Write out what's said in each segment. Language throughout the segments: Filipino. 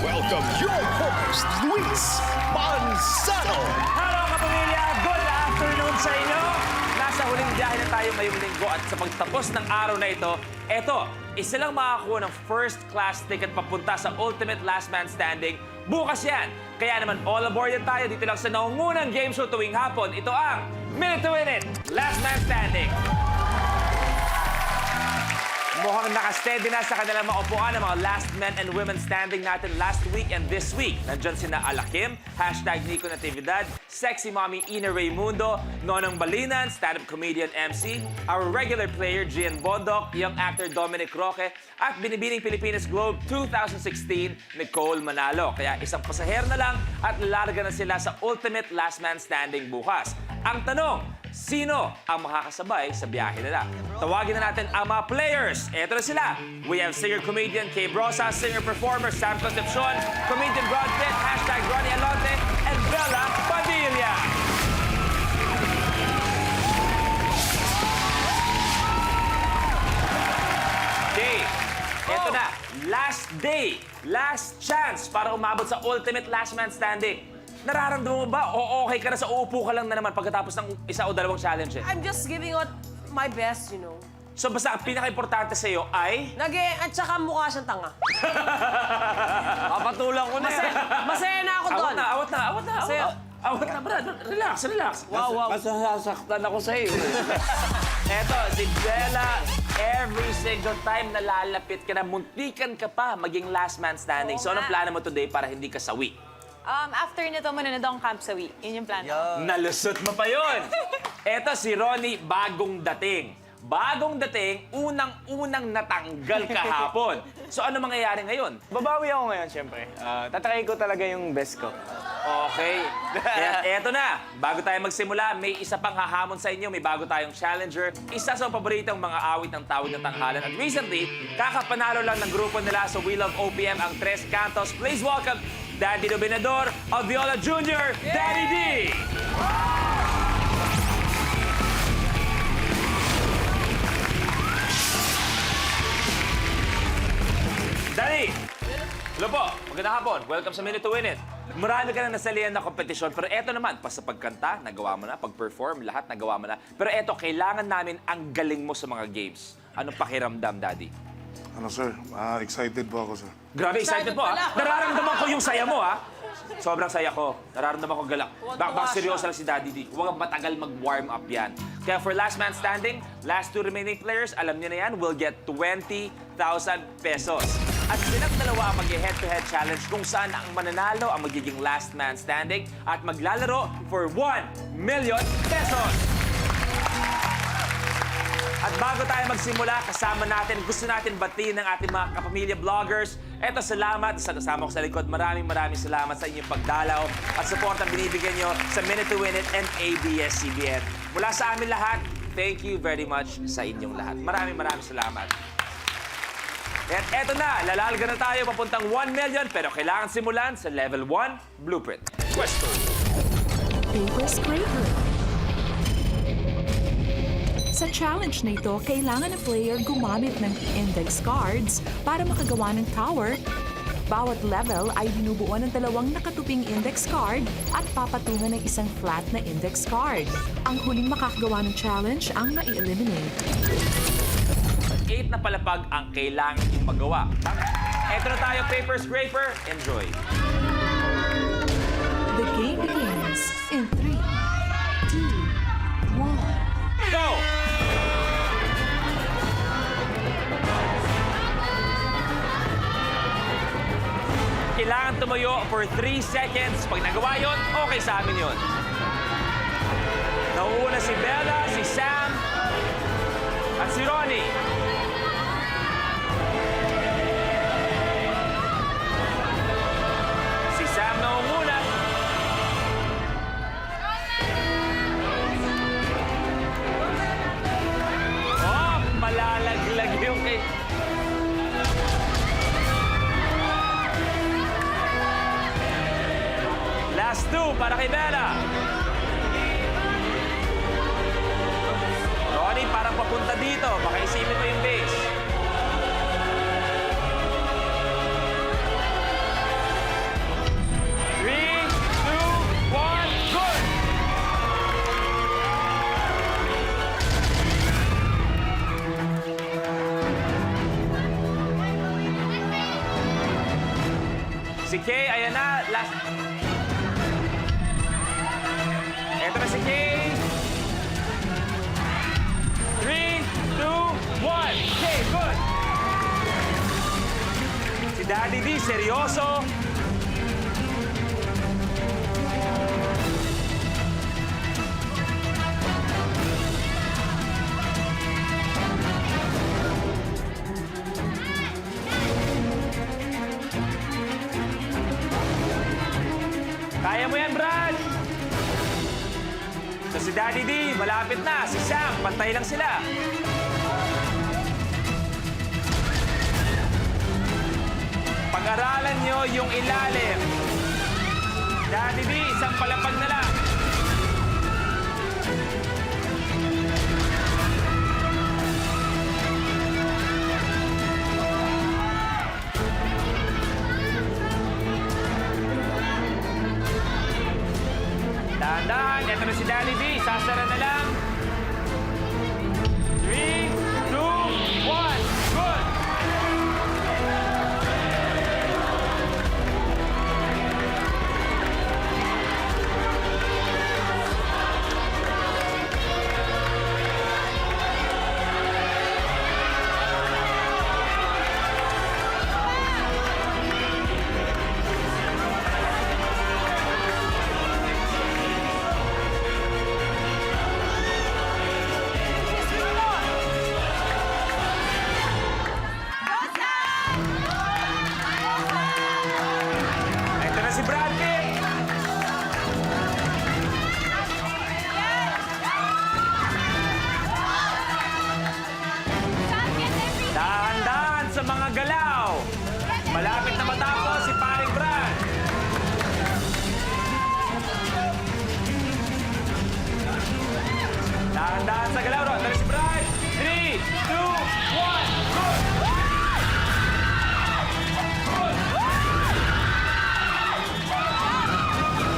welcome your host, Luis Manzano. Hello kapamilya! Good afternoon sa inyo! Nasa huling biyahe na tayo ngayong linggo at sa pagtapos ng araw na ito, isa lang makakuha ng first class ticket papunta sa Ultimate Last Man Standing. Bukas yan! Kaya naman all aboard yan tayo dito lang sa naungunang game show tuwing hapon. Ito ang Minute to Win It! Last Man Standing! Mukhang nakasteady na sa kanilang maupuan ng mga last men and women standing natin last week and this week. Nandyan sina Alakim, #Nico Natividad, Sexy Mommy Ina Raymundo, Nonong Balinan, stand-up comedian MC, our regular player Gian Bondok, young actor Dominic Roque, at Binibining Pilipinas Globe 2016 Nicole Manalo. Kaya isang pasahero na lang at lalarga na sila sa Ultimate Last Man Standing bukas. Ang tanong, sino ang makakasabay sa biyahe nila? Tawagin na natin ang mga players. Ito na sila. We have singer-comedian Kay Brosa, singer-performer Sam Concepcion, comedian Brad Pitt, #Ronnie Alonte, and Bella Padilla. Okay, ito na. Last day, last chance para umabot sa Ultimate Last Man Standing. Nararamdaman mo ba o okay ka na sa uupo ka lang na naman pagkatapos ng isa o dalawang challenge? I'm just giving out my best, you know. So basta ang pinaka-importante sa iyo ay... At saka mukha siyang tanga. Papatulang ko na yan. Masaya na ako doon. Awat na. Masaya. Awat na, brad. Relax. Wow. Mas nasasaktan ako sa iyo. Eto, si Bella, every single time na lalapit ka na, muntikan ka pa maging last man standing. So anong plano mo today para hindi ka sawi? After nito, manunod akong Camp Sawi. Yun yung plan. Nalusot mo pa yun! Eto si Ronnie, bagong dating. Bagong dating, unang-unang natanggal kahapon. So ano mangyayari ngayon? Babawi ako ngayon, syempre. Tatry ko talaga yung best ko. Okay. Kaya eto na, bago tayo magsimula, may isa pang hahamon sa inyo. May bago tayong challenger. Isa sa paboritong mga awit ng tawid ng tanghalan. At recently, kakapanalo lang ng grupo nila sa We Love OPM ang Tres Cantos. Please welcome Daddy Dominador of Viola Jr., Daddy D! Daddy! Hello po, magandang hapon. Welcome sa Minute to Win It. Marami ka na nasalihan na kompetisyon, pero eto naman, pa sa pagkanta, nagawa mo na, pag-perform, lahat nagawa mo na. Pero eto, kailangan namin ang galing mo sa mga games. Anong pakiramdam, Daddy? Ano sir, excited po ako sir. Grabe, excited po, ha? Nararamdaman ko yung saya mo, ha? Sobrang saya ko. Nararamdaman ko galak. Bak seryoso lang si Daddy D. Huwag matagal mag-warm up yan. Kaya for last man standing, last two remaining players, alam niyo na yan, will get 20,000 pesos. At silang dalawa ang mag-head-to-head challenge kung saan ang mananalo ang magiging last man standing at maglalaro for 1 million pesos. At bago tayo magsimula, kasama natin, gusto natin batiin ng ating mga kapamilya vloggers. Eto, salamat. Kasama ko sa likod. Maraming salamat sa inyong pagdalaw at support ang binibigyan nyo sa Minute to Win It and ABS-CBN. Mula sa amin lahat, thank you very much sa inyong lahat. Maraming salamat. At eto na, lalalga na tayo papuntang 1 million pero kailangan simulan sa level 1 blueprint. Question. Paper scraper. Sa challenge na ito, kailangan ng player gumamit ng index cards para makagawa ng tower. Bawat level ay binubuo ng dalawang nakatuping index card at papatungan ng isang flat na index card. Ang huling makakagawa ng challenge ang na-eliminate. 8 na palapag ang kailangan yung magawa. Eto na tayo, paper scraper. Enjoy. The game begins in 3, 2, 1. Go! Kailangan tumayo for 3 seconds. Pag nagawa yun, okay sa amin yun. Nauuna si Bella, si Sam, at si Ronnie. Si Sam nauuna. Oh, malalaglag yung kay... Last two para kay Bella. Ronnie, parang papunta dito. Baka isipin mo yung base. Si Kay, ayan na. Last. Ito na si Kay. 3, 2, 1. Kay, good. Si Daddy D, seryoso. Kaya mo yan, Brad! So si Daddy D, malapit na. Si Sam, pantay lang sila. Pag-aralan nyo yung ilalim. Daddy D, isang palapag na lang. Dahan-dahan, eto na si Daddy D. Sasara na lang. 3, 2, 1. Good! Ito na si Brad Pitt. Dahan-dahan sa mga galaw. Malapit na matapos si paring Brad. Dahan-dahan sa galaw. Ito na si Brad. 3, 2, 1. Good!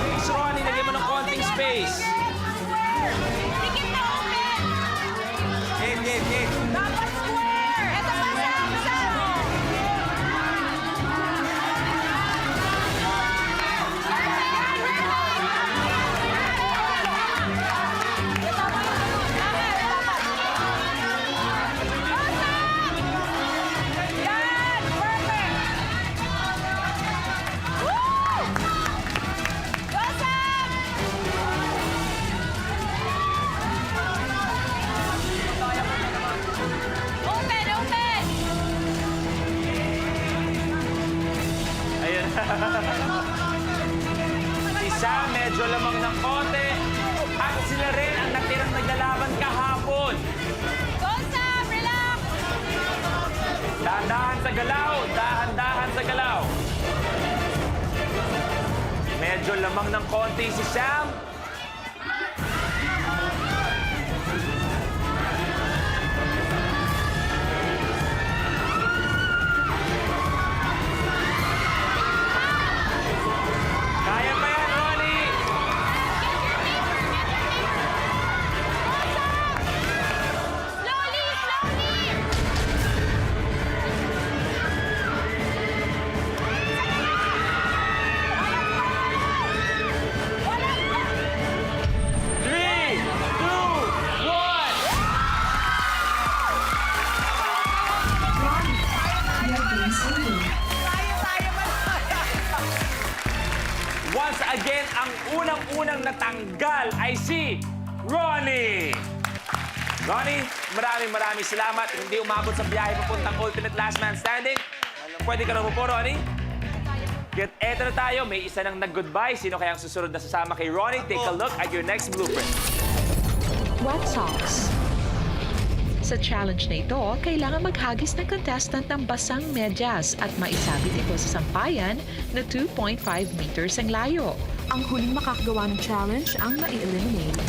Please, Ronnie, lagyan mo ng konting space. Game, game, game. Dapat square! Ito pa, Sam! Sam! Yan! Perfect! Woo! Go, Sam! Open, open! Ayun. Si Sam medyo lamang ng konti. At sila rin ang natirang naglalaban kahapon. Go, Sam! Relax! Dahan-dahan sa galaw. Dahan-dahan sa galaw. Medyo lamang ng konti si Sam. Kaya pa yan, Ronnie! Slowly, slowly! Three, two, one. Once again, ang unang-unang natanggal ay si Ronnie. Ronnie, maraming salamat. Hindi umabot sa biyahe papuntang Ultimate Last Man Standing. Pwede ka na po, Ronnie. Get eto na tayo. May isa nang nag-goodbye. Sino kayang susunod na sasama kay Ronnie? Take a look at your next blueprint. Wet socks. Sa challenge na ito, kailangan maghagis ng contestant ng basang medyas at maisabit ito sa sampayan na 2.5 meters ang layo. Ang huling makakagawa ng challenge ang mai-eliminate.